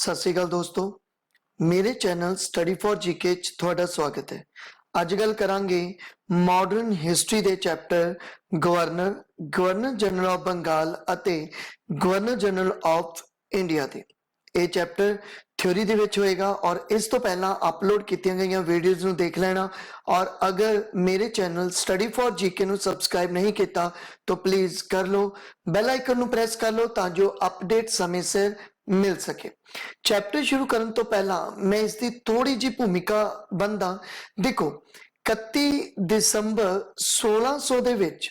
सत श्री अकाल दोस्तों, मेरे चैनल स्टडी फॉर जीके च तुहाडा स्वागत है। अज गल करांगे मॉडर्न हिस्ट्री दे chapter governor general of Bengal अते गवर्नर जनरल ऑफ इंडिया दे। ये चैप्टर थ्योरी दे विच होएगा और इस तो पहला अपलोड कीतियां गईयां वीडियोज़ नूं देख लेना। और अगर मेरे चैनल स्टडी फॉर जीके नूं सबसक्राइब नहीं किया तो प्लीज़ कर लो, बैल आइकन नूं प्रेस कर लो ताकि अपडेट समय सिर मिल सके। चैप्टर शुरू करने तो पहला मैं इसकी थोड़ी जी भूमिका बनदा। देखो 31 दिसंबर 1600 दे विच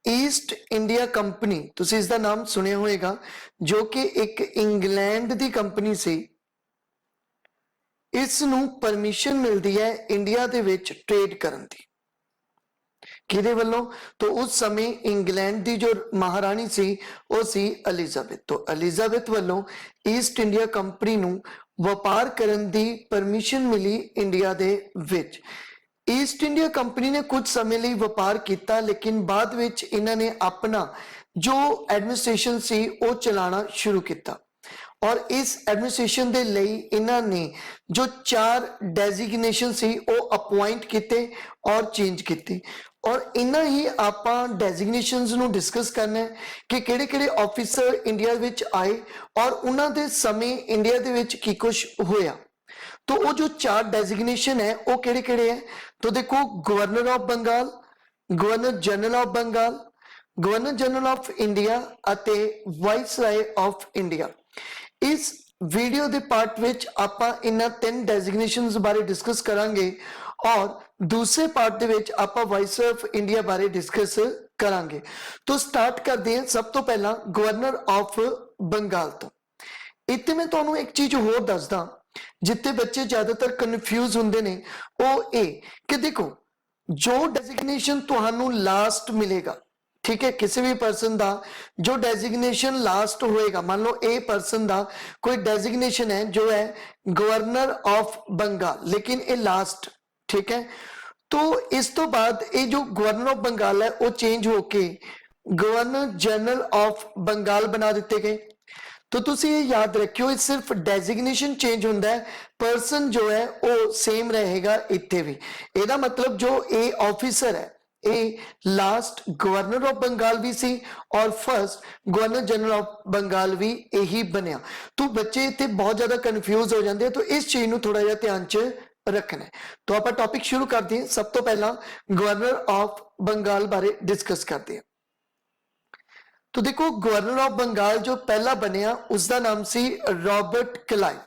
ईस्ट इंडिया कंपनी, तुसीं इसदा नाम सुनिया होएगा, जो कि एक इंग्लैंड दी कंपनी सी, इस नूं परमिशन मिलती है इंडिया दे विच ट्रेड करन दी। किहदे वल्लों? तो उस समय इंग्लैंड की जो महारानी सी वो सी एलिजाबेथ। तो एलिजाबेथ वल्लों ईस्ट इंडिया कंपनी नूं व्यापार करन दी परमिशन मिली इंडिया दे विच। ईस्ट इंडिया कंपनी ने कुछ समय लिए व्यापार किया, लेकिन बाद विच इन्हां ने अपना जो एडमिनिस्ट्रेशन सी वो चलाना शुरू किया और इस एडमिनिस्ट्रेशन दे लई इन्हां ने जो 4 डेजिग्नेशन सी वो अपॉइंट किए और चेंज किए। और इन्ना ही आपां डेजिग्नेशंस नूं डिस्कस करना है कि किहड़े-किहड़े ऑफिसर इंडिया विच आए और उन्हां दे समय इंडिया दे विच की कुछ होया। तो वो जो 4 डेजिग्नेशन है वो किहड़े-किहड़े है? तो देखो, governor of Bengal, governor general of Bengal, governor general of India अते वाइसराय ऑफ इंडिया। इस वीडियो के पार्ट विच आपां इन्हां 3 डेजिग्नेशंस बारे डिस्कस करांगे और दूसरे पार्ट दे विच आपां वाइसराय ऑफ इंडिया बारे डिस्कस करांगे। तो स्टार्ट करते हैं सब तो पहला गवर्नर ऑफ बंगाल तो। इत्थे मैं तुहानूं एक चीज होर दसदा जिथे बच्चे ज्यादातर कन्फ्यूज हुंदे ने, वो ये कि देखो, जो डेजिग्नेशन तुहानूं लास्ट मिलेगा, ठीक है, किसी भी पर्सन का जो डेजिग्नेशन लास्ट होएगा, मान लो ए पर्सन का कोई डेजिग्नेशन है जो है गवर्नर ऑफ बंगाल, लेकिन ये लास्ट, ठीक है, तो इस तो बाद ये जो गवर्नर ऑफ बंगाल है वो चेंज होके गवर्नर जनरल ऑफ बंगाल बना दिते गए। तो तुसी ये याद रखियो, सिर्फ डेजिग्नेशन चेंज होता है, पर्सन जो है वो सेम रहेगा इत्थे भी। एदा मतलब जो ए ऑफिसर है ए लास्ट गवर्नर ऑफ बंगाल भी सी और first governor general of Bengal भी यही बनया। तो बच्चे इतने बहुत ज्यादा कन्फ्यूज हो जाते हैं, तो इस चीज को थोड़ा जिहा ध्यान च रखना है। तो आप टॉपिक शुरू करते हैं। सब तो पहला गवर्नर ऑफ बंगाल बारे डिस्कस करते हैं। तो देखो, गवर्नर ऑफ बंगाल जो पहला बनया उसका नाम सी रॉबर्ट क्लाइव,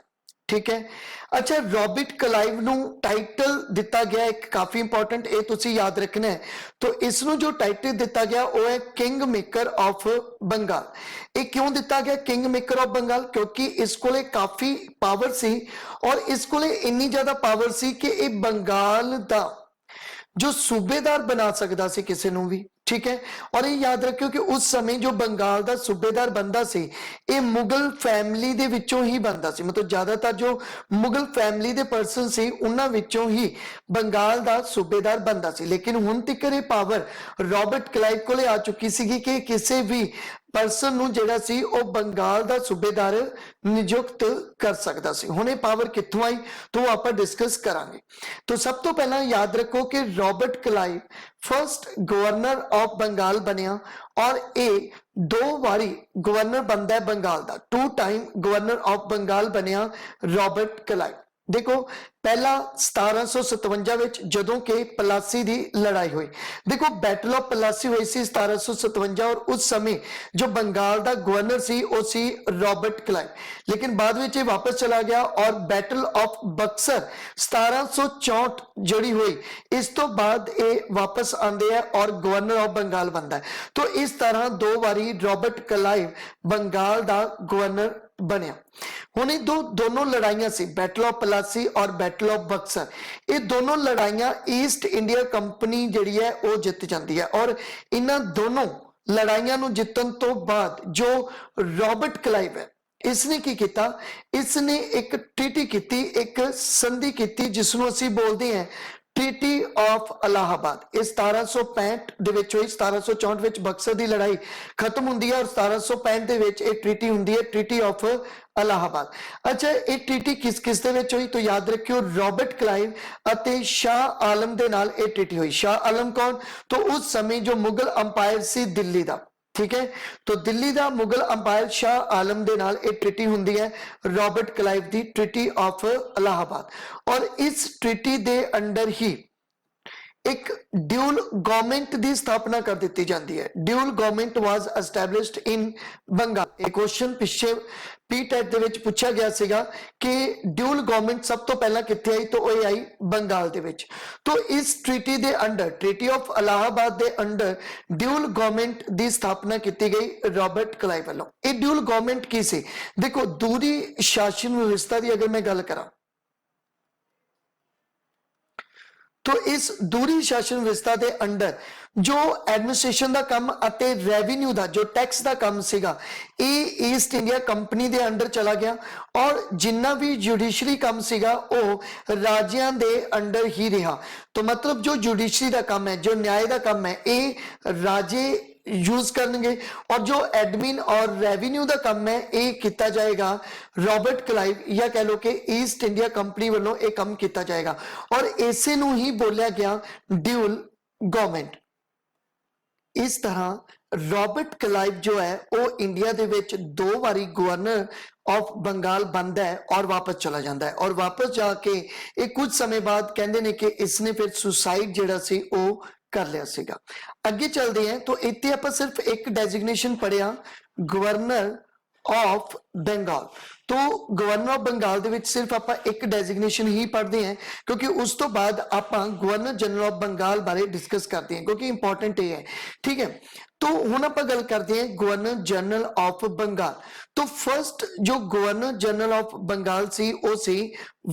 ठीक है। अच्छा, रॉबर्ट क्लाइव नूं टाइटल दिता गया एक काफी इंपॉर्टेंट, ये तुसी याद रखना है। तो इसनूं जो टाइटल दिता गया वो है किंग मेकर ऑफ बंगाल। ये क्यों दिता गया किंग मेकर ऑफ बंगाल? क्योंकि इस कोले काफी पावर सी और इस कोले इन्नी ज्यादा पावर सी कि ये बंगाल दा जो सूबेदार बना सकता सी किसी नूं भी, ठीक है। और ये याद रखियो कि उस समय जो बंगाल का सूबेदार बनता सी ये मुगल फैमिली दे विचों ही बनता सी, मतलब ज्यादातर जो मुगल फैमिली दे पर्सन सी उन्हां विचों ही बंगाल का सूबेदार बनता सी। लेकिन हुण तक ये पावर रॉबर्ट क्लाइव कोले आ चुकी सी कि किसी भी पर्सन नूं जिहड़ा सी वो बंगाल का सूबेदार नियुक्त कर सकता सी। हुण ये पावर कित्थों आई तो आपां डिस्कस करांगे। तो सब तो पहला याद रखो कि Robert Clive first governor of Bengal बनया और ए 2 बारी गवर्नर बनता है बंगाल का, 2 टाइम गवर्नर ऑफ बंगाल बनया रॉबर्ट क्लाइव। देखो, पहला 1757 विच जदों के पलासी की लड़ाई हुई, देखो बैटल ऑफ पलासी हुई सी 1757 और उस समय जो बंगाल का गवर्नर सी वो सी रॉबर्ट क्लाइव। लेकिन बाद में ये वापस चला गया और बैटल ऑफ बक्सर 1764 जड़ी हुई, इस तो बाद ये वापस आते हैं और गवर्नर ऑफ बंगाल बनता है। तो इस तरह 2 बारी रॉबर्ट क्लाइव बंगाल का गवर्नर बनया। हुण दोनों लड़ाइयां सी, बैटल ऑफ पलासी और बैटल ऑफ बक्सर, ये दोनों लड़ाइयां ईस्ट इंडिया कंपनी जिहड़ी है वो जित जाती है। और इन्हां दोनों लड़ाइयां नूं जितन तो बाद जो रॉबर्ट क्लाइव है इसने की किया, इसने एक ट्रीटी की, एक संधि की जिसनों असीं बोलते हैं ट्रीटी ऑफ इलाहाबाद, ये 1765 ਦੇ ਵਿੱਚ ਹੋਈ। 1764 ਵਿੱਚ ਬਕਸਰ ਦੀ ਲੜਾਈ ਖਤਮ ਹੁੰਦੀ ਹੈ ਔਰ 1765 ਦੇ ਵਿੱਚ ਇਹ ਟ੍ਰੀਟੀ ਹੁੰਦੀ ਹੈ, ट्रीटी ऑफ इलाहाबाद। अच्छा, ये ट्रीटी किस किस दे विच हुई? तो याद रखियो रॉबर्ट क्लाइव अते शाह आलम दे नाल ये ट्रीटी हुई। शाह आलम कौन? तो उस समय जो मुगल अंपायर सी दिल्ली दा, ठीक है, तो दिल्ली का मुगल अंपायर शाह आलम दे नाल एक ट्रीटी हुंदी है Robert Clive the, treaty of Allahabad. और इस ट्रीटी दे अंडर ही एक ड्यूल गवर्नमेंट की स्थापना कर दी जाती है। Dual government was established in Bengal. एक क्वेश्चन पिछे पीटेट दे विच पूछा गया सीगा कि ड्यूल गवर्नमेंट सब तो पहला कित्थे आई? तो वह आई बंगाल दे विच। तो इस treaty they under, treaty of Allahabad they under dual government की स्थापना की गई रॉबर्ट क्लाइव वालों। ये ड्यूल गवर्नमेंट की सी? देखो, दूरी शासन व्यवस्था की अगर मैं गल करा तो इस दूरी शासन व्यवस्था के अंडर जो एडमिनिस्ट्रेशन का काम अते रेवेन्यू का जो टैक्स का काम सीगा, ये ईस्ट इंडिया कंपनी के अंडर चला गया और जिन्ना भी जुडिशरी काम सीगा वो राज्यों के अंडर ही रहा। तो मतलब जो जुडिशरी का काम है, जो न्याय का काम है, ये राजे यूज करनगे और जो एडमिन और रेवेन्यू का काम है ये किया जाएगा रॉबर्ट क्लाइव या कह लो कि ईस्ट इंडिया कंपनी वालों ये काम किया जाएगा। और इसे नूं ही बोलिया गया ड्यूल गवर्नमेंट। इस तरह रॉबर्ट क्लाइव जो है वो इंडिया दे विच 2 बारी गवर्नर ऑफ बंगाल बनता है और वापस चला जाता है। और वापस जाके एक कुछ समय बाद कहते हैं कि इसने फिर सुसाइड जिहड़ा सी वो कर लिया सीगा। अगे चलते हैं तो इत्थे आपां सिर्फ एक डेजिग्नेशन पढ़िया गवर्नर ऑफ बंगाल। तो गवर्नर ऑफ बंगाल दे विच सिर्फ आपां एक डेजिग्नेशन ही पढ़ते हैं क्योंकि उस तो बाद आपां गवर्नर जनरल ऑफ बंगाल बारे डिस्कस करते हैं क्योंकि इंपॉर्टेंट ये है, ठीक है। तो हुण आपां गल करते हैं गवर्नर जनरल ऑफ बंगाल। तो फर्स्ट जो गवर्नर जनरल ऑफ बंगाल सी वो सी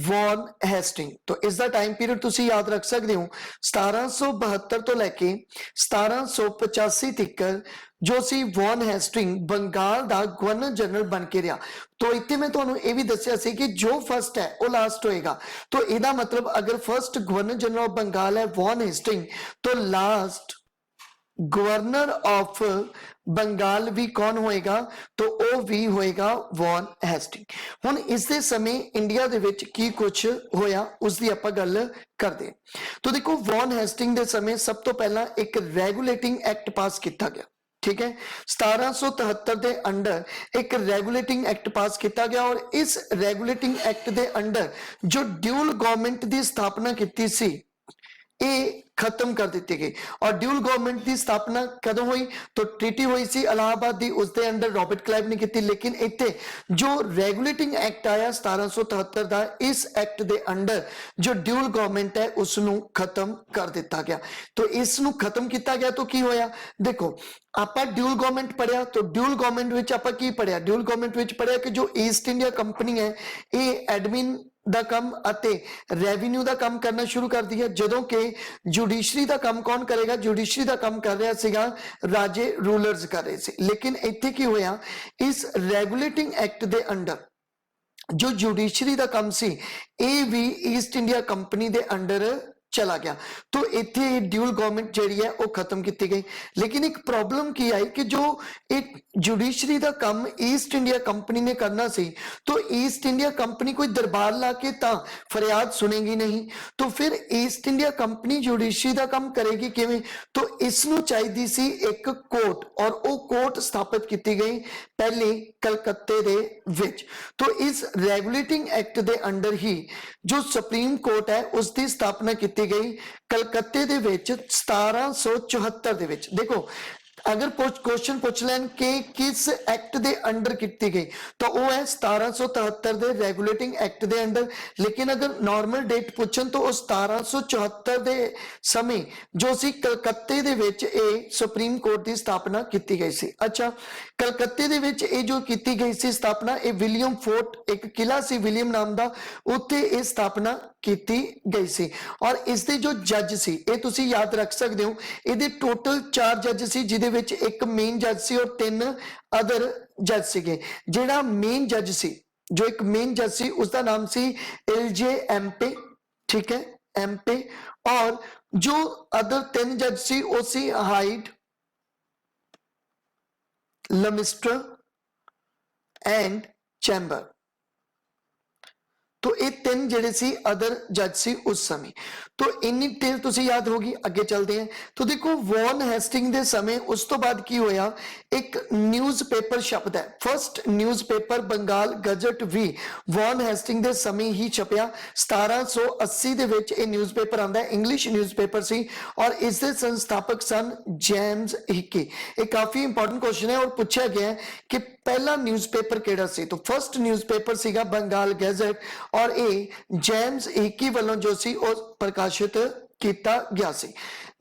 वॉन हेस्टिंग। तो इसका टाइम पीरियड तुसी याद रख सकते हो 1772 तो लैके 1785 तक जो सी वॉन हेस्टिंग बंगाल दा गवर्नर जनरल बन के रहा। तो इत्थे मैं तुहानू ये भी दस्सिया सी कि जो फर्स्ट है वो लास्ट होएगा। तो इहदा मतलब अगर first governor general of Bengal है वॉन हेस्टिंग तो लास्ट गवर्नर ऑफ बंगाल भी कौन होएगा? तो वो भी होएगा वॉन हेस्टिंग। हुण इस दे समय इंडिया दे विच की कुछ होया उसकी आपां गल करते हैं। तो देखो वॉन हेस्टिंग दे समय सब तो पहला एक रेगुलेटिंग एक्ट पास किया गया, ठीक है। 1773 के अंडर एक रेगुलेटिंग एक्ट पास किया गया और इस रेगुलेटिंग एक्ट के अंडर जो ड्यूल गवर्नमेंट की स्थापना की सी ये खत्म कर दी गई। और ड्यूल गवर्नमेंट की स्थापना कदों हुई? तो ट्रीटी हुई सी इलाहाबाद की, उसके अंडर रॉबर्ट क्लाइव ने की। लेकिन इत्थे जो रेगुलेटिंग एक्ट आया 1773 का, इस एक्ट के अंडर जो ड्यूल गवर्नमेंट है उसनू खत्म कर दिता गया। तो इसनू खत्म किया गया तो की होया? देखो आप ड्यूल गवर्नमेंट पढ़िया तो ड्यूल गवर्नमेंट विच आपां की पढ़िया? ड्यूल गवर्नमेंट विच पढ़िया कि जो ईस्ट इंडिया कंपनी है ये एडमिन दा काम अते रेवेन्यू दा काम करना शुरू कर दिया, जदों के जुडिशरी दा काम कौन करेगा? जुडिशरी दा काम कर रहा सीगा राजे, रूलर्स कर रहे थे। लेकिन इत्थे की होया इस रेगुलेटिंग एक्ट दे अंडर जो जुडिशरी दा काम सी ये भी ईस्ट इंडिया कंपनी दे अंडर चला गया। तो इत्थे ड्यूल गवर्नमेंट जिहड़ी है वो खत्म की गई। लेकिन एक प्रॉब्लम की आई कि जो एक जुडिशरी का काम ईस्ट इंडिया कंपनी ने करना सी तो ईस्ट इंडिया कंपनी कोई दरबार ला के फरियाद सुनेगी नहीं। तो फिर ईस्ट इंडिया कंपनी जुडिशरी का काम करेगी किवें? तो इसनू चाहिदी सी एक कोर्ट और वो कोर्ट स्थापित की गई पहले कलकत्ते दे विच। तो इस रेगुलेटिंग एक्ट दे अंडर ही जो सुप्रीम कोर्ट है उसकी स्थापना की गई कलकत्ते दे विच 1774 दे विच। देखो अगर क्वेश्चन पूछ लैन कि किस एक्ट दे अंडर की गई तो वो है 1773 दे रेगुलेटिंग एक्ट दे अंडर। लेकिन अगर नॉर्मल डेट पूछन तो 1774 दे समय जो सी कलकत्ते दे विच ए सुप्रीम कोर्ट की स्थापना की गई सी। अच्छा कलकत्ते दे विच ए जो की गई सी स्थापना ए विलियम फोर्ट एक किला सी विलियम नाम दा उत्थे ए स्थापना की गई सी। और इसके जो जज सी ये तुसी याद रख सकते हो ये टोटल 4 जज सी जिदे विच एक मेन जज सी और 3 अदर जज सीगे। जेड़ा मेन जज सी जो एक मेन जज सी उसका नाम सी LJ MP, ठीक है एमपे, और जो अदर 3 जज सी वो सी हाइड, लमिस्टर एंड चैंबर। तो ये 3 ਜਿਹੜੇ ਸੀ अदर जज ਸੀ उस समय। तो इन्नी डिटेल तुसी याद होगी। अगे चलते हैं। तो देखो वॉन हेस्टिंग के समय उस तो बाद की होया, एक न्यूज़पेपर छपदा है, फर्स्ट न्यूज़पेपर बंगाल गजट भी वॉन हेस्टिंग के समय ही छपया। 1780 ਦੇ ਵਿੱਚ ਇਹ न्यूज़पेपर आंदा है, इंग्लिश न्यूज़पेपर सी, और इसके संस्थापक सन जेम्स हिकी। ये काफी इंपॉर्टेंट क्वेश्चन है और पूछा गया है कि पहला न्यूज़पेपर केड़ा सी। तो फर्स्ट न्यूज़पेपर सीगा बंगाल गैजेट, और ये जेम्स हिकी वालों जो सी ਉਹ प्रकाशित किया गया सी।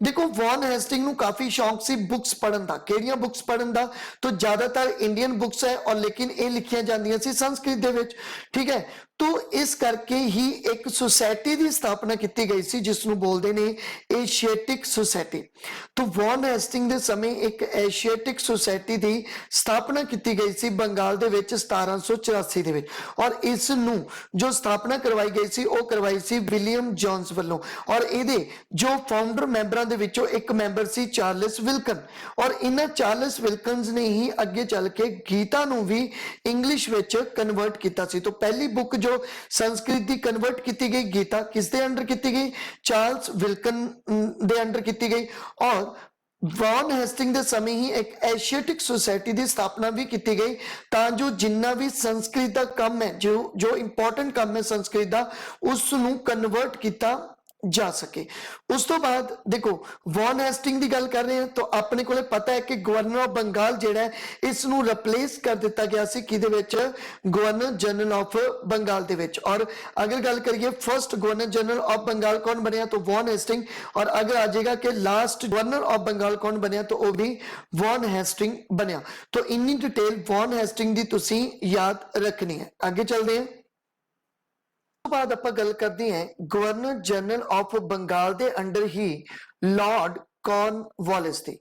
देखो वॉन हेस्टिंग ਨੂੰ काफी शौक सी बुक्स पढ़न दा। ਕਿਹੜੀਆਂ बुक्स पढ़न दा? तो ज्यादातर इंडियन बुक्स है, और लेकिन ये लिखिया जांदियां सी संस्कृत दे विच, ठीक है। तो इस करके ही एक सोसाइटी की स्थापना की गई सी जिसनों बोलते ने एशियाटिक सोसाइटी। तो वॉन हेस्टिंग के समय एक एशियाटिक सोसाइटी की स्थापना की गई सी बंगाल दे विच 1784 दे विच, और इसनों जो स्थापना करवाई गई सी वो करवाई सी विलियम जॉन्स वालों, और इहदे जो फाउंडर मैंबरां दे विचों एक मैंबर सी चार्ल्स विल्कन, और इन्हां चार्ल्स विल्कन्स ने ही अगे चल के गीता नूं भी इंग्लिश विच कन्वर्ट किया सी। तो पहली बुक जो संस्कृत की कन्वर्ट की गई गीता किसके अंडर की गई? चार्ल्स विल्कन दे अंडर की गई। और वॉन हेस्टिंग के समय ही एक एशियाटिक सोसाइटी की स्थापना भी की गई, ताकि जिन्ना भी संस्कृत का काम है, जो इंपॉर्टेंट काम है संस्कृत का, उसनों कन्वर्ट किया जा सके। उस तो बाद देखो वॉन हेस्टिंग की गल कर रहे हैं, तो अपने को पता है कि गवर्नर ऑफ बंगाल जिहड़ा है इसनों रिप्लेस कर दिता गया सी किहदे विच? गवर्नर जनरल ऑफ बंगाल दे विच। और अगर गल करिए first governor general of Bengal कौन बनया, तो वॉन हेस्टिंग। और अगर आ जाएगा कि लास्ट गवर्नर ऑफ बंगाल कौन बनया, तो वह भी वॉन हेस्टिंग बनया। तो इन्नी डिटेल वॉन हेस्टिंग की तुसी याद रखनी है। आगे चलते हैं। बाद आप गल करते हैं गवर्नर जनरल ऑफ बंगाल के अंडर ही लॉर्ड कॉर्नवालिस थी।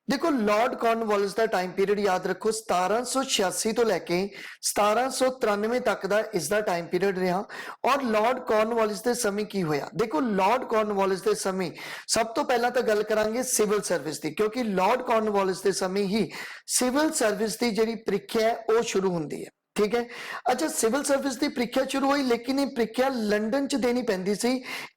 देखो लॉर्ड कॉर्नवालिस का टाइम पीरियड याद रखो 1786 तो लैके 1793 तक का इसका टाइम पीरियड रहा। और लॉर्ड कॉर्नवालिस के समय की होया? देखो लॉर्ड कॉर्नवालिस के समय सब तो पहला तो गल करांगे सिविल सर्विस की, क्योंकि लॉर्ड कॉर्नवालिस के समय ही सिविल सर्विस की जी प्रीख्या है वो शुरू होती है, ठीक है। अच्छा सिविल सर्विस की प्रीख्या शुरू हुई, लेकिन ये प्रीख्या लंडन च देनी पैंदी सी।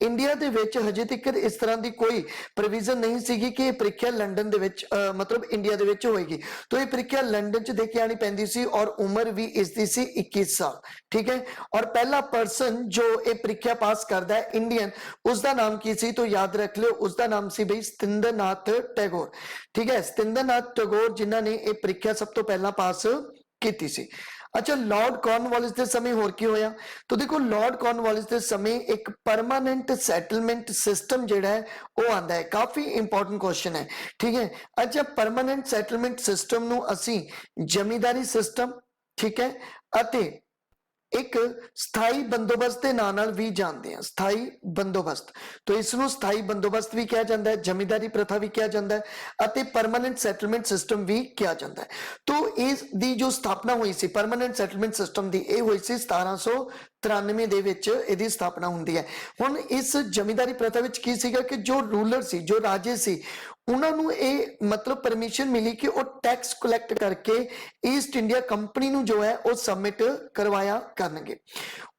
इंडिया दे विच हजे तक इस तरह की कोई प्रोविजन नहीं सी कि प्रीख्या लंडन दे विच मतलब इंडिया दे विच होएगी। तो ये प्रीख्या लंडन च दे के आनी पैंदी सी, और उम्र भी इसकी सी 21 साल, ठीक है। और पहला पर्सन जो ये प्रीख्या पास करता है इंडियन, उसका नाम की सी? तो याद रख लो उसका नाम सी भाई सतिंद्रनाथ टैगोर, ठीक है। सतिंद्रनाथ टैगोर जिन्हों ने ये प्रीख्या सब तो पहला पास की सी। अच्छा लॉर्ड कॉर्नवालिस के समय होर की होया? तो देखो लॉर्ड कॉर्नवालिस के समय एक परमानेंट सैटलमेंट सिस्टम जिहड़ा है वो आंदा है। काफी इंपॉर्टेंट क्वेश्चन है, ठीक है। अच्छा परमानेंट सैटलमेंट सिस्टम नूं असीं जमींदारी सिस्टम, ठीक है, अते एक स्थाई बंदोबस्त के नाम नाल भी जानते हैं। स्थाई बंदोबस्त, तो इसनों स्थाई बंदोबस्त भी कहा जाता है, जमींदारी प्रथा भी कहा जाता है, अते परमानेंट सैटलमेंट सिस्टम भी कहा जाता है। तो इसकी जो स्थापना हुई सी परमानेंट सैटलमेंट सिस्टम की, ये हुई सी 1793 दे विच इहदी स्थापना हुंदी है। हुण इस जमींदारी प्रथा विच की सीगा कि जो रूलर सी, जो राजे सी, उन्होंने ये मतलब परमिशन मिली कि वो टैक्स कलैक्ट करके ईस्ट इंडिया कंपनी नूं जो है वो सबमिट करवाया करनगे।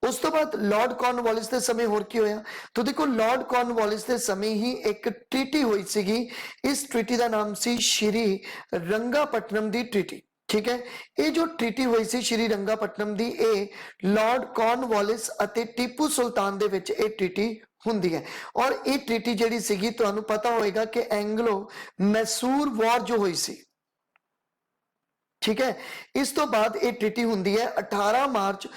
उस तो बाद लॉर्ड कॉर्नवालिस के समय होर की होया? तो देखो लॉर्ड कॉर्नवालिस के समय ही एक ट्रीटी हुई सीगी। इस ट्रीटी का नाम सी श्री रंगापट्टनम दी ट्रीटी, ठीक है। ये जो ट्रीटी हुई सी श्री रंगापट्टनम दी, ए लॉर्ड कॉर्नवालिस अते टीपू सुल्तान दे विच ये ट्रीटी हुंदी है। और ये ट्रीटी जिहड़ी सीगी तुहानूं पता होएगा कि एंग्लो मैसूर वॉर जो हुई सी, ठीक है। इस तो बाद ये ट्रीटी हुंदी है 18 मार्च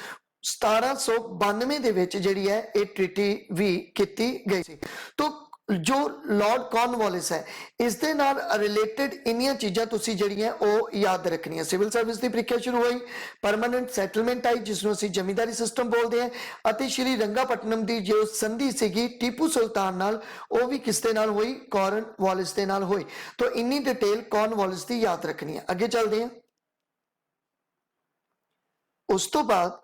1792 दे विच जिहड़ी है ये ट्रीटी भी कीती गई सी। तो जो लॉर्ड कॉर्नवालिस है इसके नाल रिलेटेड इन्नियां चीज़ां तुसीं जिहड़ियां वो याद रखनियां। सिविल सर्विस की प्रीख्या शुरू हुई, परमानेंट सैटलमेंट आई जिसनों असीं जमींदारी सिस्टम बोलते हैं, अते श्री रंगापट्टनम की जो संधि सीगी टीपू सुल्तान नाल वो भी किसदे नाल हुई? कॉर्नवालिस दे नाल हुई। तो इन्नी डिटेल कॉर्नवालिस की याद रखनी है। अगे चलते हैं। उस तो बाद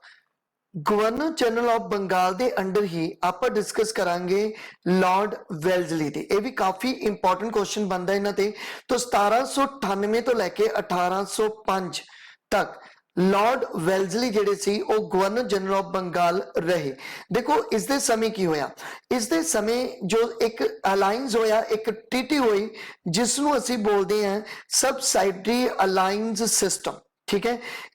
ਗਵਰਨਰ ਜਨਰਲ ਆਫ ਬੰਗਾਲ ਦੇ ਅੰਡਰ ਹੀ ਆਪਾਂ ਡਿਸਕਸ ਕਰਾਂਗੇ ਲਾਰਡ ਵੈਲਜ਼ਲੀ ਦੇ। ਇਹ ਵੀ ਕਾਫੀ ਇੰਪੋਰਟੈਂਟ ਕੁਐਸਚਨ ਬਣਦਾ ਇਹਨਾਂ ਤੇ। ਤੋਂ 1798 ਤੋਂ ਲੈ ਕੇ 1805 ਤੱਕ ਲਾਰਡ ਵੈਲਜ਼ਲੀ ਜਿਹੜੇ ਸੀ ਉਹ ਗਵਰਨਰ ਜਨਰਲ ਆਫ ਬੰਗਾਲ ਰਹੇ। ਦੇਖੋ ਇਸ ਦੇ ਸਮੇਂ ਕੀ ਹੋਇਆ, ਇਸ ਦੇ ਸਮੇਂ ਜੋ ਇੱਕ ਅਲਾਈਅੰਸ ਹੋਇਆ, ਇੱਕ ਟ੍ਰੀਟੀ ਹੋਈ ਜਿਸ ਨੂੰ ਅਸੀਂ ਬੋਲਦੇ ਹਾਂ ਸਬਸਾਈਡਰੀ ਅਲਾਈਅੰਸ ਸਿਸਟਮ। ठीक है,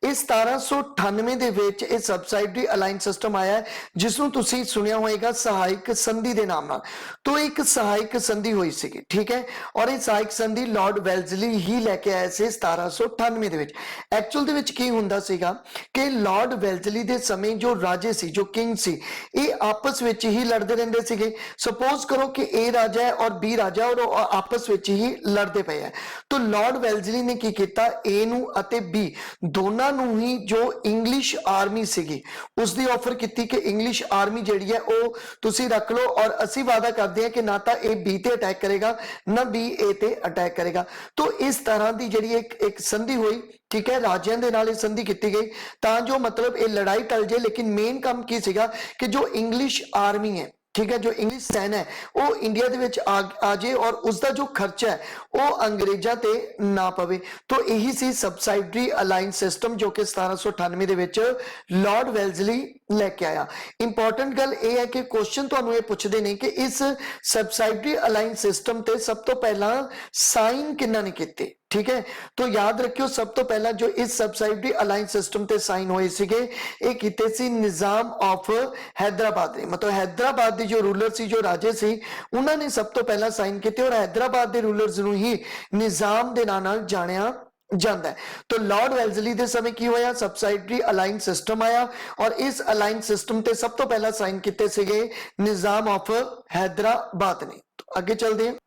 इस 1798 ਦੇ ਵਿੱਚ ਇਹ ਸਬਸਾਈਡਰੀ ਅਲਾਈਅੰਸ ਸਿਸਟਮ ਆਇਆ ਹੈ ਜਿਸ ਨੂੰ ਤੁਸੀਂ ਸੁਣਿਆ ਹੋਵੇਗਾ ਸਹਾਇਕ ਸੰਧੀ ਦੇ ਨਾਮ ਨਾਲ। ਤੋਂ ਇੱਕ ਸਹਾਇਕ ਸੰਧੀ ਹੋਈ ਸੀਗੀ, ਠੀਕ ਹੈ, ਔਰ ਇਹ ਸਹਾਇਕ ਸੰਧੀ ਲਾਰਡ ਵੈਲਜ਼ਲੀ ਹੀ ਲੈ ਕੇ ਆਏ ਸੀ 1798 ਦੇ ਵਿੱਚ। ਐਕਚੁਅਲ ਦੇ ਵਿੱਚ ਕੀ ਹੁੰਦਾ ਸੀਗਾ ਕਿ ਲਾਰਡ ਵੈਲਜ਼ਲੀ ਦੇ ਸਮੇਂ ਜੋ ਰਾਜੇ ਸੀ, ਜੋ ਕਿੰਗ ਸੀ, ਇਹ ਆਪਸ ਵਿੱਚ ਹੀ ਲੜਦੇ ਰਹਿੰਦੇ ਸੀਗੇ। ਸਪੋਜ਼ ਕਰੋ ਕਿ ए ਰਾਜਾ ਹੈ ਔਰ B ਰਾਜਾ, ਔਰ ਉਹ ਆਪਸ ਵਿੱਚ ਹੀ ਲੜਦੇ ਪਏ ਹੈ। ਤਾਂ ਲਾਰਡ ਵੈਲਜ਼ਲੀ ਨੇ ਕੀ ਕੀਤਾ, A ਨੂੰ ਅਤੇ B ਦੋਨਾਂ ਨੂੰ ਹੀ ਜੋ ਇੰਗਲਿਸ਼ ਆਰਮੀ ਸੀਗੀ ਉਸ ਦੀ ਆਫਰ ਕੀਤੀ ਕਿ ਇੰਗਲਿਸ਼ ਆਰਮੀ ਜਿਹੜੀ ਹੈ ਉਹ ਤੁਸੀਂ ਰੱਖ ਲਓ ਔਰ ਅਸੀਂ ਵਾਅਦਾ ਕਰਦੇ ਹਾਂ ਕਿ ਨਾ ਤਾਂ ਇਹ B ਤੇ ਅਟੈਕ ਕਰੇਗਾ ਨਾ B A ਤੇ ਅਟੈਕ ਕਰੇਗਾ। तो इस तरह की जी एक संधि हुई, ठीक है, राज्यों के नाल संधि की गई तां जो मतलब ये लड़ाई टल जाए। लेकिन मेन काम की सीगा कि जो इंग्लिश आर्मी है, ठीक है, जो इंग्लिश सैन है वो इंडिया दे विच आ जाए और उसका जो खर्चा है वो अंग्रेजा ते ना पवे। तो यही सी सबसाइडरी अलायंस सिस्टम जो कि 1798 दे विच लॉर्ड वेल्जली लेके आया। इंपॉर्टेंट गल ये है कि क्वेश्चन तुहानू ये पूछते ने कि इस सबसाइडरी अलायंस सिस्टम ते सब तो पहला साइन किन्ना ने कीते, ठीक है। तो याद रखियो सब तो पहला जो इस सबसाइडरी अलायंस सिस्टम ते साइन होए सीगे ये कीते सी निजाम ऑफ हैदराबाद ने। मतलब हैदराबाद दी जो रूलर सी, जो राजे सी, उन्होंने सब तो पहला साइन किए और हैदराबाद दे रूलर्स नू ही निजाम दे नाम नाल जानिया जाता है। तो लॉर्ड वेल्जली दे समय की होया, सबसाइडरी अलायंस सिस्टम आया और इस अलायंस सिस्टम ते सब तो पहला साइन किए सीगे निजाम ऑफ हैदराबाद ने। तो आगे चलते हैं।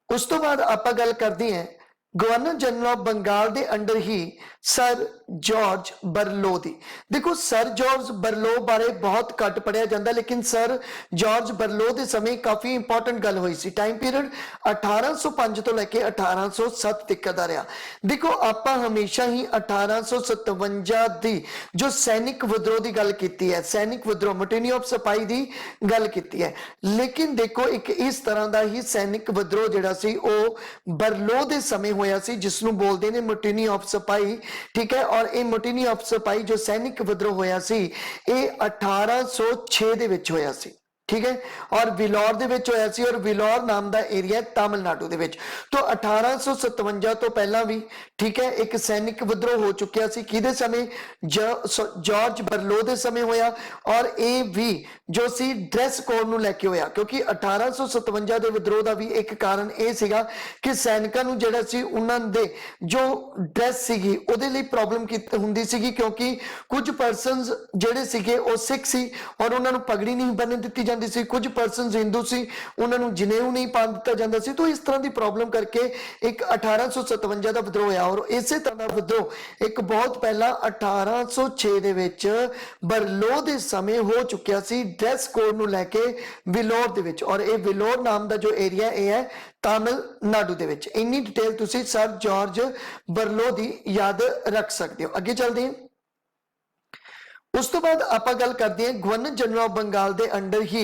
उस तो बाद आपां गल करते हैं गवर्नर जनरल ऑफ बंगाल दे अंडर ही सर जॉर्ज बरलो दी। देखो सर जॉर्ज बरलो बारे बहुत घट पढ़िया जाता, लेकिन सर जॉर्ज बरलो दे समय काफी इंपॉर्टेंट गल हुई सी। टाइम पीरियड 1805 तो लेके 1807 तक दा रहा। देखो आपां हमेशा ही 1857 दी जो सैनिक विद्रोह की गल की है, सैनिक विद्रोह मुटिनी ऑफ सिपाही की गल की है। लेकिन देखो एक इस तरह का ही सैनिक विद्रोह जिहड़ा सी वो बरलो दे समय होया सी जिसनू बोलते ने मुटिनी ऑफ सिपाही, ठीक है। और ये मुटिनी ऑफ सिपाही जो सैनिक विद्रोह होया सी ये 1806 दे विच होया सी, ठीक है। और विलौर दे विच होया सी और विलौर नाम दा एरिया तमिलनाडु दे विच। तो 1857 तो पहला भी, ठीक है, एक सैनिक विद्रोह हो चुकिया सी किदे समय, जॉर्ज बरलो दे समय होया। और ये भी जो सी ड्रेस कोड नू लेके होया, क्योंकि 1857 दे विद्रोह दा भी एक कारण ये सीगा कि सैनिकां नू जिहड़ा सी उन्हां दे जो ड्रेस सीगी उहदे लई प्रॉब्लम हुंदी सीगी, क्योंकि कुछ पर्सनस जिहड़े सीगे वो सिख सी और उन्हां नू पगड़ी नहीं बन्नण दित्ती जांदी सी, कुछ पर्सन हिंदू सी उन्हां नू जनेऊ नहीं पा दित्ता जांदा सी। तो इस तरह की प्रॉब्लम करके एक 1857 का विद्रोह होया। और इसे तरह का विद्रोह एक बहुत पहला 1806 दे विच बरलो दे समय हो चुकिया सी ड्रेस कोड नू लैके विलोर दे विच। और ये विलोर नाम का जो एरिया है तमिलनाडु दे विच। इन्नी डिटेल तुसी सर जॉर्ज बरलो दी याद रख सकते हो। अगे चलते हैं। उस तो बाद आपां गल करते हैं गवर्नर जनरल ऑफ बंगाल दे अंडर ही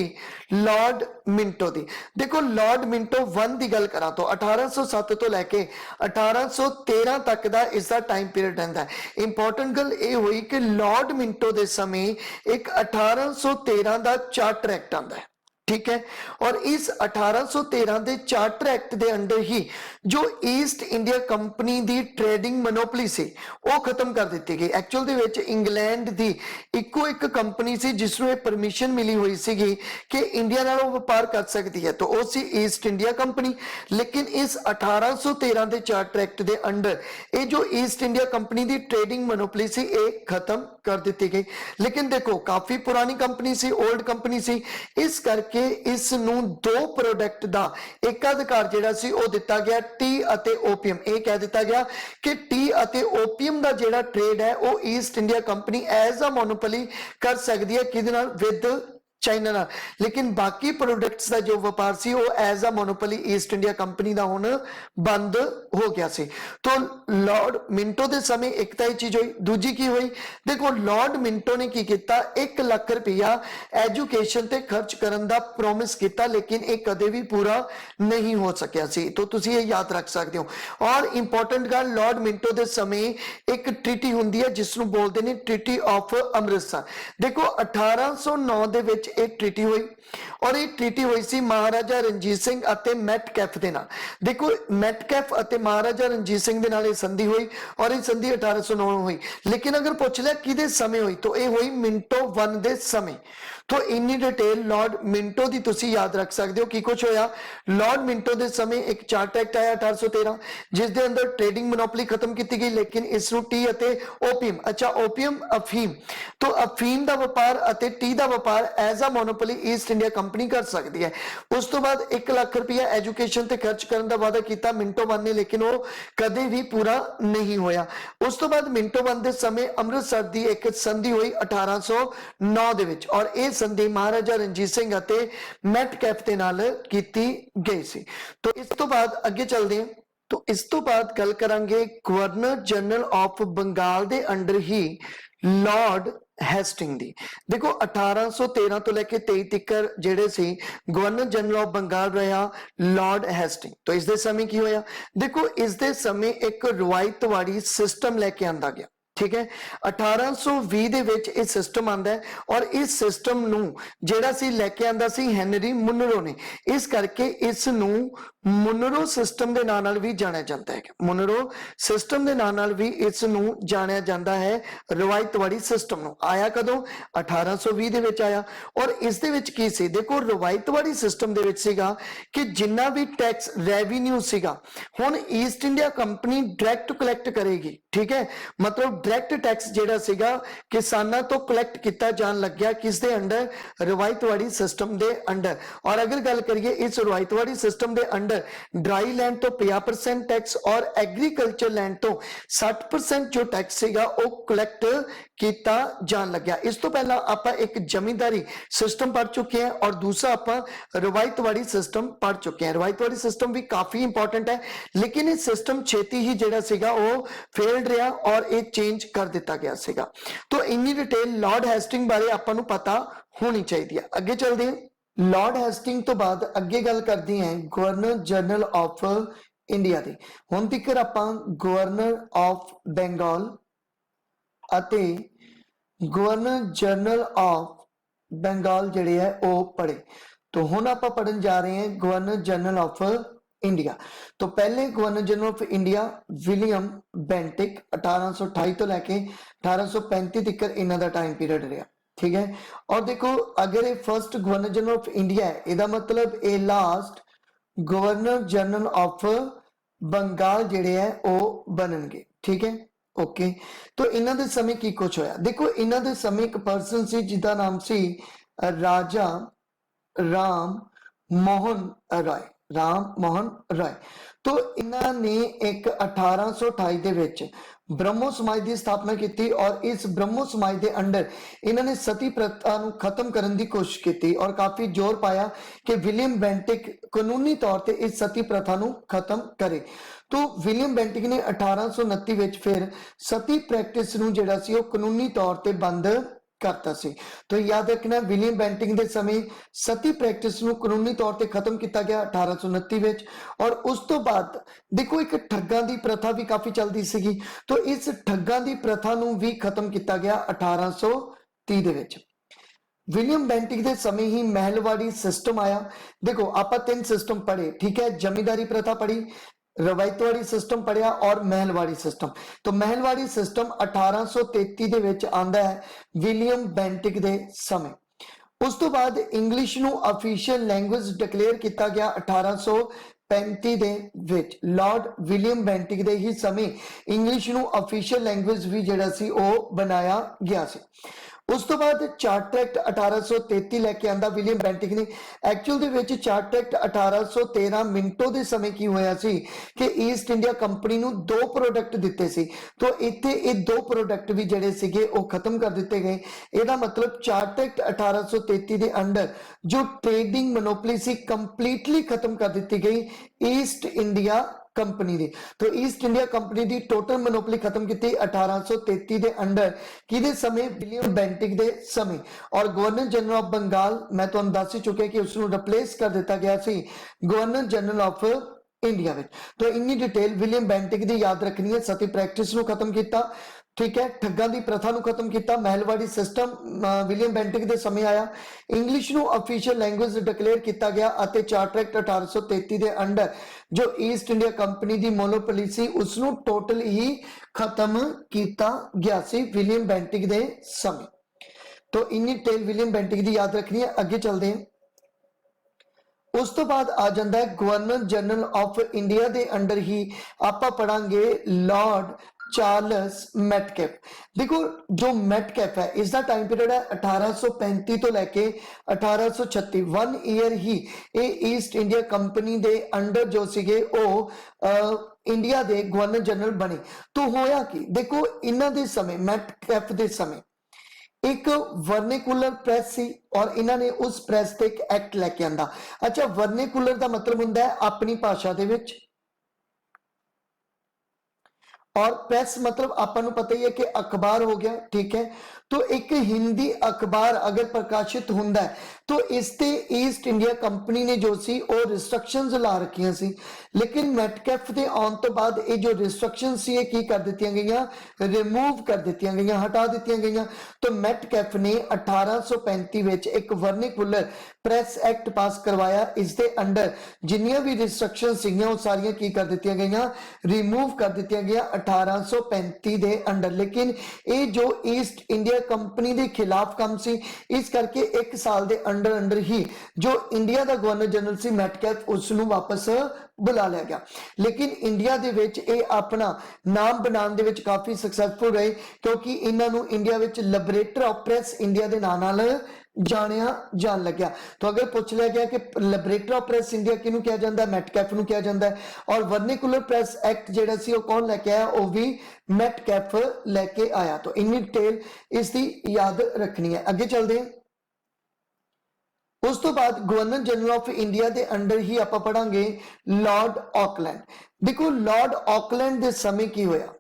लॉर्ड मिंटो दी। देखो लॉर्ड मिंटो 1 की गल करा तो 1807 तो लैके 1813 तक का इसका टाइम पीरियड रहता है। इंपॉर्टेंट गल ये हुई कि लॉर्ड मिंटो के समय एक 1813 का चार्टर एक्ट आता है, ठीक है। और इस 1813 के चार्टर एक्ट के अंडर ही जो ईस्ट इंडिया कंपनी की ट्रेडिंग मोनोपली सी वो खत्म कर दी गई। एक्चुअल दे विच इंग्लैंड की इको एक कंपनी सी जिसनों परमिशन मिली हुई सी कि इंडिया नाल व्यापार कर सकती है, तो वो सी ईस्ट इंडिया कंपनी। लेकिन इस 1813 के चार्टर एक्ट के अंडर ये जो ईस्ट इंडिया कंपनी की ट्रेडिंग मोनोपली सी ये खत्म कर दी गई। लेकिन देखो काफी पुरानी कंपनी सी, ओल्ड कंपनी सी, इस करके इस नू दो प्रोडक्ट दा एकाधिकार जिहड़ा सी ओ दिता गया, टी अते ओपीएम। ये कह दिता गया कि टी अते ओपीएम दा जिहड़ा ट्रेड है वो East India Company as a monopoly कर सकती है, किदे नाल, विद ਚਾਈਨਾ ਨਾਲ, ਲੇਕਿਨ ਬਾਕੀ ਪ੍ਰੋਡਕਟਸ ਦਾ ਜੋ ਵਪਾਰ ਸੀ ਉਹ as a monopoly East India company ਦਾ ਹੁਣ ਬੰਦ ਹੋ ਗਿਆ ਸੀ। तो ਲਾਰਡ ਮਿੰਟੋ ਦੇ ਸਮੇਂ ਇੱਕ ਤਾਂ ਇਹ ਚੀਜ਼ ਹੋਈ, ਦੂਜੀ ਕੀ ਹੋਈ, ਦੇਖੋ ਲਾਰਡ ਮਿੰਟੋ ਨੇ ਕੀ ਕੀਤਾ, 1 ਲੱਖ ਰੁਪਇਆ ਐਜੂਕੇਸ਼ਨ ਤੇ ਖਰਚ ਕਰਨ ਦਾ ਪ੍ਰੋਮਿਸ ਕੀਤਾ, ਲੇਕਿਨ ਇਹ ਕਦੇ ਵੀ ਪੂਰਾ ਨਹੀਂ ਹੋ ਸਕਿਆ ਸੀ। तो ਤੁਸੀਂ ਇਹ ਯਾਦ ਰੱਖ ਸਕਦੇ ਹੋ। ਔਰ ਇੰਪੋਰਟੈਂਟ ਗੱਲ, ਲਾਰਡ ਮਿੰਟੋ ਦੇ ਸਮੇਂ ਇੱਕ ਟ੍ਰੀਟੀ ਹੁੰਦੀ ਹੈ ਜਿਸ ਨੂੰ ਬੋਲਦੇ ਨੇ ਟ੍ਰੀਟੀ ਆਫ ਅੰਮ੍ਰਿਤਸਰ। ਦੇਖੋ 1809 ਦੇ ਵਿੱਚ ਇਹ ਟ੍ਰੀਟੀ ਹੋਈ, ਔਰ ਇਹ ਟ੍ਰੀਟੀ ਹੋਈ ਸੀ ਮਹਾਰਾਜਾ ਰਣਜੀਤ ਸਿੰਘ ਅਤੇ ਮੈਟਕੈਫ ਦੇ ਨਾਲ। ਦੇਖੋ ਮੈਟਕੈਫ ਅਤੇ ਮਹਾਰਾਜਾ ਰਣਜੀਤ ਸਿੰਘ ਦੇ ਨਾਲ ਇਹ ਸੰਧੀ ਹੋਈ, ਔਰ ਇਹ ਸੰਧੀ 1809 ਹੋਈ। ਲੇਕਿਨ ਅਗਰ ਪੁੱਛ ਲਿਆ ਕਿਹਦੇ ਸਮੇਂ ਹੋਈ, ਤਾਂ ਇਹ ਹੋਈ ਮਿੰਟੋ 1 ਦੇ ਸਮੇਂ। तो इन्नी डिटेल लॉर्ड मिंटो दी तुसी याद रख सकते हो। की कुछ होया, लॉर्ड मिंटो दे समय एक चार्ट एक्ट आया 1813 जिस दे अंदर ट्रेडिंग मोनोपली खत्म की गई, लेकिन इस नु टी अते ओपीयम, अच्छा ओपीयम अफीम, तो अफीम दा व्यापार अते टी दा व्यापार as a monopoly East India Company कर सकती है। उस तो बाद 1 लाख रुपया एजुकेशन ते खर्च करने का वादा किया मिंटो 1 ने, लेकिन वो कदे भी पूरा नहीं होया। उस तो बाद मिंटो 1 दे समय अमृतसर दी एक संधि हुई 1809 दे विच, और इस संधि महाराजा रणजीत सिंह ਅਤੇ ਮੈਟਕੈਫ ਦੇ ਨਾਲ ਕੀਤੀ ਗਈ ਸੀ। तो इस तो बाद अगे चलते हैं। तो इस तो बाद गल करांगे गवर्नर जनरल ऑफ बंगाल ਦੇ अंडर ही लॉर्ड ਹੈਸਟਿੰਗ ਦੀ। देखो 1813 ਤੋਂ ਲੈ ਕੇ 23 ਤੱਕ ਜਿਹੜੇ ਸੀ ਗਵਰਨਰ ਜਨਰਲ ਆਫ ਬੰਗਾਲ ਰਿਹਾ ਲਾਰਡ ਹੈਸਟਿੰਗ। तो ਇਸ ਦੇ ਸਮੇਂ ਕੀ ਹੋਇਆ, ਦੇਖੋ ਇਸ ਦੇ ਸਮੇਂ ਇੱਕ ਰਵਾਇਤਵਾੜੀ ਸਿਸਟਮ ਲੈ ਕੇ ਆਂਦਾ ਗਿਆ। ठीक है, 1820 ਦੇ ਵਿੱਚ ਇਹ ਸਿਸਟਮ ਆਂਦਾ ਹੈ, ਔਰ ਇਸ ਸਿਸਟਮ ਨੂੰ ਜਿਹੜਾ ਸੀ ਲੈ ਕੇ ਆਂਦਾ ਸੀ ਹੈਨਰੀ ਮੁਨਰੋ ਨੇ। ਇਸ ਕਰਕੇ ਇਸ ਨੂੰ ਮੁਨਰੋ ਸਿਸਟਮ ਦੇ ਨਾਂ ਨਾਲ ਵੀ ਜਾਣਿਆ ਜਾਂਦਾ ਹੈ। ਮੁਨਰੋ ਸਿਸਟਮ ਦੇ ਨਾਂ ਨਾਲ ਵੀ ਇਸ ਨੂੰ ਜਾਣਿਆ ਜਾਂਦਾ ਹੈ। ਰਵਾਇਤਵਾੜੀ ਸਿਸਟਮ ਨੂੰ ਆਇਆ ਕਦੋਂ, 1820 ਦੇ ਵਿੱਚ ਆਇਆ। ਔਰ ਇਸ ਦੇ ਵਿੱਚ ਕੀ ਸੀ, ਦੇਖੋ ਰਵਾਇਤਵਾੜੀ ਸਿਸਟਮ ਦੇ ਵਿੱਚ ਸੀਗਾ ਕਿ ਜਿੰਨਾ ਵੀ ਟੈਕਸ ਰੈਵਨਿਊ ਸੀਗਾ ਹੁਣ East India company direct collect ਕਰੇਗੀ। ठीक है, मतलब डायरेक्ट टैक्स जेड़ा सीगा किसानां तो कलैक्ट किया जान लग गया किस दे अंडर, रवायतवाड़ी सिस्टम दे अंडर। और अगर गल करिए इस रवायतवाड़ी सिस्टम दे अंडर ड्राई लैंड तो 50% टैक्स और एग्रीकल्चर लैंड तो 60% जो टैक्स सीगा वो कलैक्ट किया जान लग गया। इस तो पहला आपां एक जमींदारी सिस्टम पढ़ चुके हैं, और दूसरा आपां रवायतवाड़ी सिस्टम पढ़ चुके हैं। रवायतवाड़ी सिस्टम भी काफी इंपॉर्टेंट है, लेकिन ये सिस्टम छेती ही जेड़ा सीगा वो फेल्ड रहा और ये चेंज कर दिता गया सीगा। तो इन्नी डिटेल लॉर्ड हेस्टिंग बारे आपां नूं पता होनी चाहिए। अगे चलते हैं। लॉर्ड हेस्टिंग तो बाद अगे गल करते हैं गवर्नर जनरल ऑफ इंडिया दी। हुण तक आपां गवर्नर ऑफ बंगाल अते गवर्नर जनरल ऑफ बंगाल जिहड़े है वो पढ़े। तो हुण आपां पढ़न जा रहे हैं गवर्नर जनरल ऑफ इंडिया। तो पहले governor general of India William Bentinck 1828 तो लैके 1835 तक इन्हां दा टाइम पीरियड रहा। ठीक है, और देखो अगर ये first governor general of India है, इहदा मतलब ये last governor general of Bengal जिहड़े है वो बनणगे। ठीक है, ओके। तो इन्हां दे समय की कुछ होया, देखो इन्हां दे समय एक पर्सन सी जिहदा नाम सी राजा राम मोहन राय, राम मोहन राय। तो इन्होंने एक 1828 दे विच ब्रह्मो समाज की स्थापना की, और इस ब्रह्मो समाज के अंडर इन्होंने सती प्रथा को खत्म करने की कोशिश की, और काफी जोर पाया कि विलियम बेंटिक कानूनी तौर पर इस सती प्रथा को खत्म करे। तो विलियम बेंटिक ने 1829 विच फिर सती प्रैक्टिस नूं जिहड़ा सी ओह कानूनी तौर पर बंद करता सी। तो याद रखना विलियम बेंटिक के समय सती प्रैक्टिस नूं कानूनी तौर पर खत्म किया गया 1829 विच। और उस तो बाद देखो एक ठग्गां दी प्रथा भी काफी चलती सी, तो इस ठग्गां दी प्रथा नूं भी खत्म किया गया 1830 दे विच। विलियम बेंटिक के समय ही महलवाड़ी सिस्टम आया। देखो आपां 3 सिस्टम पढ़े, ठीक है, जमींदारी प्रथा पढ़ी, रवायतवाड़ी सिस्टम पढ़िया और महलवाड़ी सिस्टम। तो महलवाड़ी सिस्टम 1833 दे विच आंदा है विलियम बेंटिक दे समय। उस तो बाद इंग्लिश नूं ऑफिशियल लैंग्वेज डिक्लेयर किया गया 1835 दे विच। लॉर्ड विलियम बेंटिक दे ही समय इंग्लिश नूं ऑफिशियल लैंग्वेज भी जिहड़ा सी ओह बनाया गया सी। ਉਸ ਤੋਂ ਬਾਅਦ ਚਾਰਟਰ ਐਕਟ 1833 ਲੈ ਕੇ ਆਂਦਾ ਵਿਲੀਅਮ ਬੈਂਟਿਕ ਨੇ। ਐਕਚੁਅਲ ਦੇ ਵਿੱਚ ਚਾਰਟਰ ਐਕਟ 1813 ਮਿੰਟੋ ਦੇ ਸਮੇਂ ਕੀ ਹੋਇਆ ਸੀ ਕਿ ਈਸਟ ਇੰਡੀਆ ਕੰਪਨੀ ਨੂੰ ਦੋ ਪ੍ਰੋਡਕਟ ਦਿੱਤੇ ਸੀ, ਤੋਂ ਇੱਥੇ ਇਹ ਦੋ ਪ੍ਰੋਡਕਟ ਵੀ ਜਿਹੜੇ ਸੀਗੇ ਉਹ ਖਤਮ ਕਰ ਦਿੱਤੇ ਗਏ। ਇਹਦਾ ਮਤਲਬ ਚਾਰਟਰ ਐਕਟ 1833 ਦੇ ਅੰਡਰ ਜੋ ਟ੍ਰੇਡਿੰਗ ਮੋਨੋਪੋਲੀ ਸੀ ਕੰਪਲੀਟਲੀ ਖਤਮ ਕਰ ਦਿੱਤੀ ਗਈ ईस्ट इंडिया कंपनी दी। तो ईस्ट इंडिया कंपनी दी टोटल मोनोपोली खत्म की 1833 दे अंडर किदे समय विलियम बेंटिक दे समय, और गवर्नर जनरल ऑफ बंगाल मैं तुहानू दस ही चुके कि उसनू रिप्लेस कर दिता गया सी गवर्नर जनरल ऑफ इंडिया विच। तो इन्नी डिटेल विलियम बेंटिक दी याद रखनी है। सती प्रैक्टिस नू खत्म किया, ठीक है, ठग्गां दी प्रथा नू खत्म किया, महलवाड़ी सिस्टम विलियम बेंटिक दे समय आया, इंग्लिश नू ऑफिशियल लैंग्वेज डिक्लेयर किया गया और चार्टर एक्ट 1833 दे अंडर जो ईस्ट इंडिया कंपनी दी मोनोपोली सी उसनू टोटल ही खत्म किया गया सी विलियम बेंटिक दे समय। तो इन्नी डिटेल विलियम बेंटिक दी याद रखनी है। अगे चलते हैं। उस तो बाद आ जाता है गवर्नर जनरल ऑफ इंडिया दे अंडर ही आपां पढ़ांगे लॉर्ड चार्लस मैटकैफ। देखो जो मैटकैफ है इसका टाइम पीरियड है 1835 तो लैके 1836, 1 ईयर ही ये ईस्ट इंडिया कंपनी दे अंडर जो सीगे इंडिया दे गवर्नर जनरल बने। तो होया कि देखो इन्हां दे समय मैटकैफ दे समय एक वर्नेकुलर प्रेस सी और इन्हां ने उस प्रेस ते एक एक्ट लेके आंदा। अच्छा, वर्नेकुलर दा मतलब हुंदा है अपनी भाषा दे विच, और प्रेस मतलब आपको पता ही है कि अखबार हो गया, ठीक है। तो एक हिंदी अखबार अगर प्रकाशित होंदा है तो इसते ईस्ट इंडिया कंपनी ने जो सी ओ रिस्ट्रिक्शंस ला रखियां सी, लेकिन मैटकैफ दे आउण तो बाद ये जो रिस्ट्रिक्शंस सी की कर दित्तियां गईयां, रिमूव कर दित्तियां गईयां, हटा दित्तियां गईयां। तो मैटकैफ ने 1835 विच एक वर्निकुलर प्रेस एक्ट पास करवाया। इस दे अंडर जिन्नियां भी रिस्ट्रिक्शंस सीगियां वो सारियां की कर दित्तियां गईयां, रिमूव कर दित्तियां गईयां 1835 दे अंडर। लेकिन ये जो ईस्ट इंडिया कंपनी के खिलाफ काम सी, इस करके एक साल दे अंडर अंडर ही जो इंडिया का गवर्नर जनरल सी मैटकैफ उसनू वापस बुला लिया गया। लेकिन इंडिया दे विच ये अपना नाम बनाने दे विच काफी सक्सेसफुल रहे, क्योंकि इन्हां नू इंडिया विच लिबरेटर ऑफ प्रेस इंडिया दे नाम नाल जानिया जान लग्या। तो अगर पूछ लिया गया कि लिबरेटर ऑफ प्रेस इंडिया किनू कहा जाता है, मैटकैफ नू कहा जाता है। और वर्निकुलर प्रेस एक्ट जिहड़ा सी वो कौन लेके आया, वो भी मैटकैफ लेके आया। तो इन्नी डिटेल इसकी याद रखनी है। अगे चलते हैं। उस तो बाद गवर्नर जनरल ऑफ इंडिया के अंडर ही आप पढ़ांगे लॉर्ड ऑकलैंड। देखो लॉर्ड ऑकलैंड के समय की होया,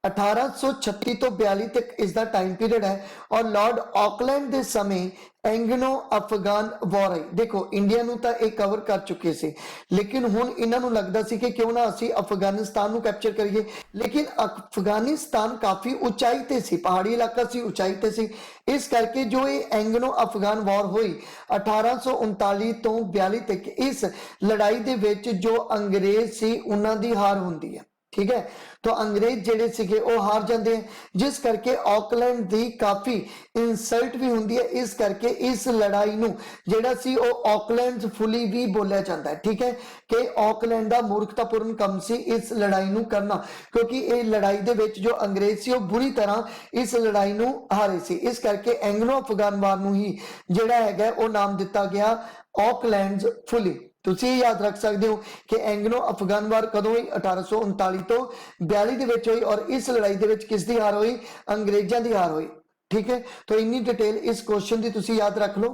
1836 तो 42 तक इसका टाइम पीरियड है। और लॉर्ड ऑकलैंड के समय एंग्लो अफगान वॉर आई। देखो इंडिया नू तां एक कवर कर चुके सी, लेकिन हुण इन्हां नू लगदा सी कि क्यों ना असी अफगानिस्तान नू कैप्चर करिए। लेकिन अफगानिस्तान काफी ऊंचाई ते सी, पहाड़ी इलाका सी, ऊंचाई ते सी। इस करके जो ये एंग्लो अफगान वॉर हुई 1839 तो 42 तक, इस लड़ाई दे विच जो अंग्रेज सी उन्हां दी हार हुंदी है, ठीक है। तो अंग्रेज जेडे सीगे वो हार जाते हैं, जिस करके ऑकलैंड दी काफी इंसल्ट भी हुंदी है। इस करके इस लड़ाई नू जेड़ा सी वो ऑकलैंड फुली भी बोलिया जाता है, ठीक है, कि ऑकलैंड दा मूर्खतापूर्ण कम सी इस लड़ाई नू करना, क्योंकि ये लड़ाई दे विच जो अंग्रेज सी वो बुरी तरह इस लड़ाई नू हारे सी। इस करके एंग्लो अफगान वार नू ही जेड़ा हैगा वो नाम दिता गया ऑकलैंड फुली। तुसी याद रख सकते हो कि एंग्लो अफगान वार कदों हुई, 1839 तो 42 दे विच हुई। और इस लड़ाई दे विच किसदी हार हुई, अंग्रेजां दी हार हुई, ठीक है। तो इन्नी डिटेल इस क्वेश्चन की तुसी याद रख लो।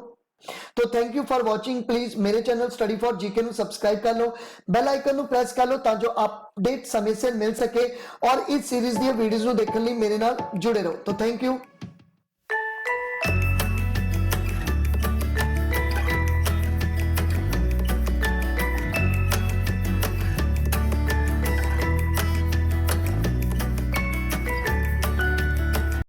तो thank you for watching. Please मेरे चैनल स्टडी फॉर जीके नू सब्सक्राइब कर लो, बेल आइकन नू प्रेस कर लो ताकि अपडेट समय से मिल सके। और इस सीरीज दी वीडियोस नू देखने लिए मेरे नाल जुड़े रहो। तो थैंक यू।